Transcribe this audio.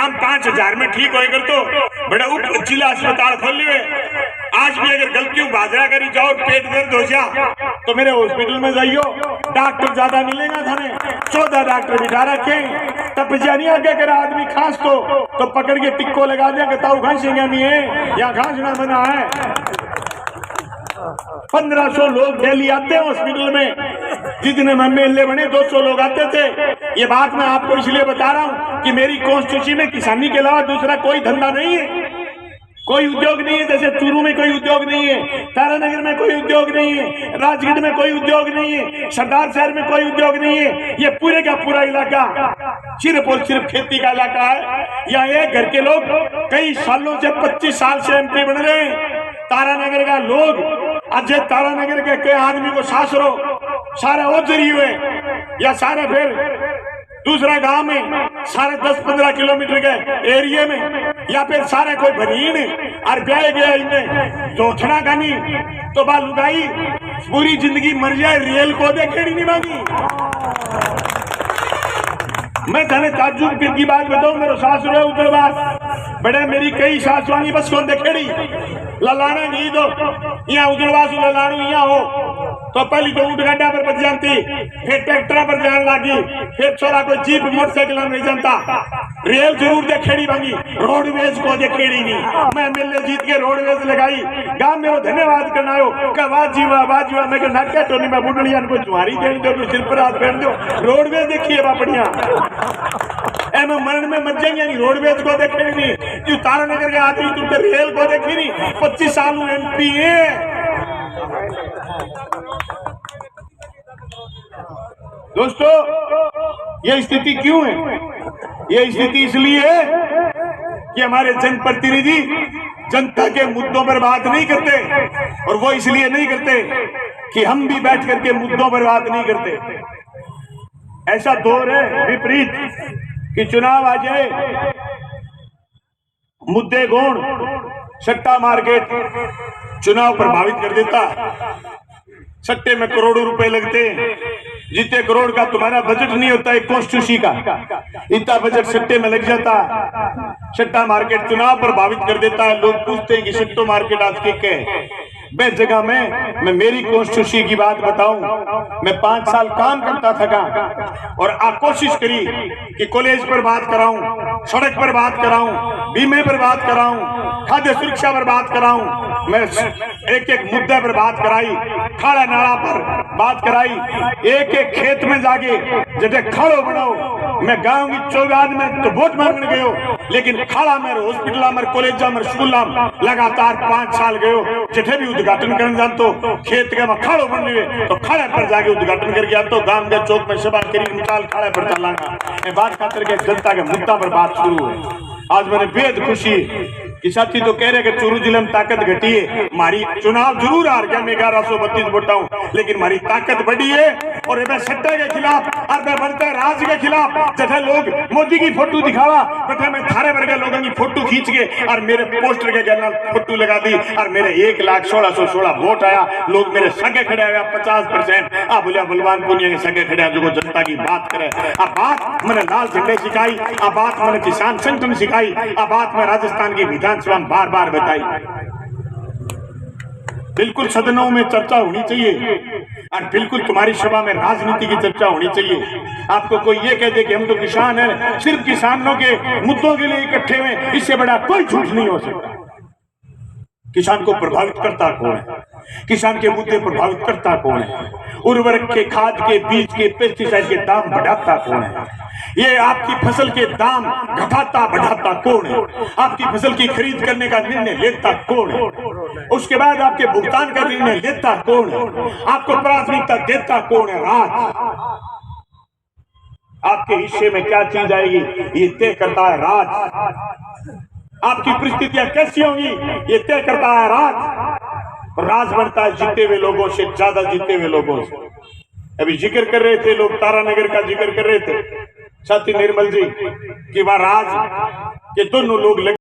काम 5,000 में ठीक होए कर तो बड़ा उप जिला अस्पताल खोल लिये। आज भी अगर गलतियों बाजरा करी जाओ पेट दर्द हो जा तो मेरे हॉस्पिटल में जाइयो, डॉक्टर ज्यादा मिलेगा थाने, 14 डॉक्टर बिठा रखे। तब नहीं आगे कर आदमी खांस तो पकड़ के टिक्को लगा दिया कि ताऊ खांसेगा नहीं है या खांसना बना है। 1500 लोग डेली आते हैं हॉस्पिटल में, जितने में एमएलए बने 200 लोग आते थे। ये बात मैं आपको इसलिए बता रहा हूं कि मेरी कॉन्स्टिट्यूंसी में किसानी के अलावा दूसरा कोई धंधा नहीं है, कोई उद्योग नहीं है। जैसे चूरू में कोई उद्योग नहीं है, तारानगर में कोई उद्योग नहीं है, राजगढ़ में कोई उद्योग नहीं है, सरदार शहर में कोई उद्योग नहीं है। ये पूरे का पूरा इलाका सिर्फ और सिर्फ खेती का इलाका है। यहाँ एक घर के लोग कई सालों से 25 साल से एमपी बन रहे हैं। तारानगर का लोग अजय तारानगर के कई आदमी को सासरो सारे ओजरी हुए या सारे फिर दूसरा गांव में सारे 10-15 किलोमीटर के एरिया में या फिर सारे कोई बनीन और ब्याह गया इनमें जोथना का नहीं तो बालुगाई पूरी जिंदगी मर जाए रियल को देखेड़ी नहीं मांगी। मैं थाने ताजुब की बात बताऊं, मेरे सासुर उधर बात बड़े मेरी कई सासुआनी बस कौन देखेड़ी ललाना नहीं दो यहाँ उजड़वास ललाणू यहाँ हो तो पहली तो ऊँट गड्ढा पर बच जानती, फिर ट्रैक्टर पर जान लगी, फिर छोरा कोई जीप मोटरसाइकिल में जानता। रेल जरूर देखेड़ी भांगी, रोडवेज को देखेड़ी नहीं। मैं एमएलए जीत के रोडवेज लगाई, गांव में धन्यवाद करना हो का वाह जीवा मैं नाट्या टोनी में बुढ़िया को जुआरी दे दो, सिर पर हाथ पहन दो, रोडवेज देखिए बापड़िया एम मरण में मर जाएंगे नहीं, रोडवेज को देखेगी नहीं। जो तारानगर के आदमी तुम रेल को देखी नहीं, 25 साल एमपी है। दोस्तों ये स्थिति क्यों है? ये स्थिति इसलिए है कि हमारे जनप्रतिनिधि जनता के मुद्दों पर बात नहीं करते, और वो इसलिए नहीं करते कि हम भी बैठ करके मुद्दों पर बात नहीं करते। ऐसा दौर है विपरीत कि चुनाव आ जाए, मुद्दे गौण सट्टा मार्केट चुनाव प्रभावित कर देता। सट्टे में करोड़ों रुपए लगते हैं, जितने करोड़ का तुम्हारा बजट नहीं होता है कॉन्स्टिट्यूंसी का, इतना बजट सट्टे में लग जाता। सट्टा मार्केट चुनाव प्रभावित कर देता है। लोग पूछते हैं कि सट्टो मार्केट आज के है। मैं जगह में मैं मेरी कॉन्स्टिट्यूंसी की बात बताऊं, मैं 5 साल काम करता था और आप कोशिश करी कि कॉलेज पर बात कराऊं, सड़क पर बात कराऊं, बीमे पर बात कराऊं, खाद्य सुरक्षा पर बात कराऊं। मैं एक एक मुद्दे पर बात कराई, खाड़ा नाला पर बात कराई, एक एक खेत में जाके जैसे खड़ो बनाओ। मैं गांव की चौगान में तो वोट मांगने गयो, लेकिन खाड़ा में हॉस्पिटल में कॉलेज में स्कूल लगातार 5 साल गयो। जिथे भी उद्घाटन करने जानतो खेत के में खाड़ो बन गए तो खाड़े पर जाके उद्घाटन करके आता। गांव के चौक में सभा करी निकाल खाड़े पर चलाना बात खातर के जनता के मुद्दा पर बात शुरू है। आज मैंने बेहद खुशी कि साथी तो कह रहे कि चूरू जिले में ताकत घटी है। हमारी चुनाव जरूर हार गया, मैं 1132 वोटा हूँ, लेकिन हमारी ताकत बढ़ी है। और मैं सट्टे के खिलाफ और मैं बनता राज के खिलाफ जैसे लोग मोदी की फोटो दिखावा बटे मैं थारे वर्गे लोगों की फोटो खींच के और मेरे पोस्टर के गैनल फोटो लगा दी और मेरे 1,16,16 वोट आया। लोग मेरे सगे खड़े हुए 50%। आ बोलिया बलवान पुनिया के सगे खड़े जो जनता की बात करे। अब बात मैंने लाल झंडे सिखाई, अब बात मैंने किसान संगठन सिखाई, अब बात मैं राजस्थान की विधानसभा में बार बार बताई। बिल्कुल सदनों में चर्चा होनी चाहिए और बिल्कुल तुम्हारी सभा में राजनीति की चर्चा होनी चाहिए। आपको कोई ये कह दे कि हम तो किसान हैं, सिर्फ किसानों के मुद्दों के लिए इकट्ठे हुए, इससे बड़ा कोई झूठ नहीं हो सकता। किसान को प्रभावित करता कौन है? किसान के मुद्दे प्रभावित करता कौन है? उर्वरक के, खाद के, बीज के, पेस्टिसाइड के दाम बढ़ाता कौन है? ये आपकी फसल के दाम घटाता बढ़ाता कौन है? आपकी फसल की खरीद करने का निर्णय लेता कौन है? उसके बाद आपके भुगतान का निर्णय लेता कौन है? आपको प्राथमिकता देता कौन है? राज। आपके हिस्से में क्या चीज आएगी ये तय करता है राज। आपकी परिस्थितियां कैसी होंगी ये तय करता है राज। राज बनता है जीते हुए लोगों से, ज्यादा जीते हुए लोगों से। अभी जिक्र कर रहे थे लोग, तारानगर का जिक्र कर रहे थे साथी निर्मल जी कि वह राज के दोनों लोग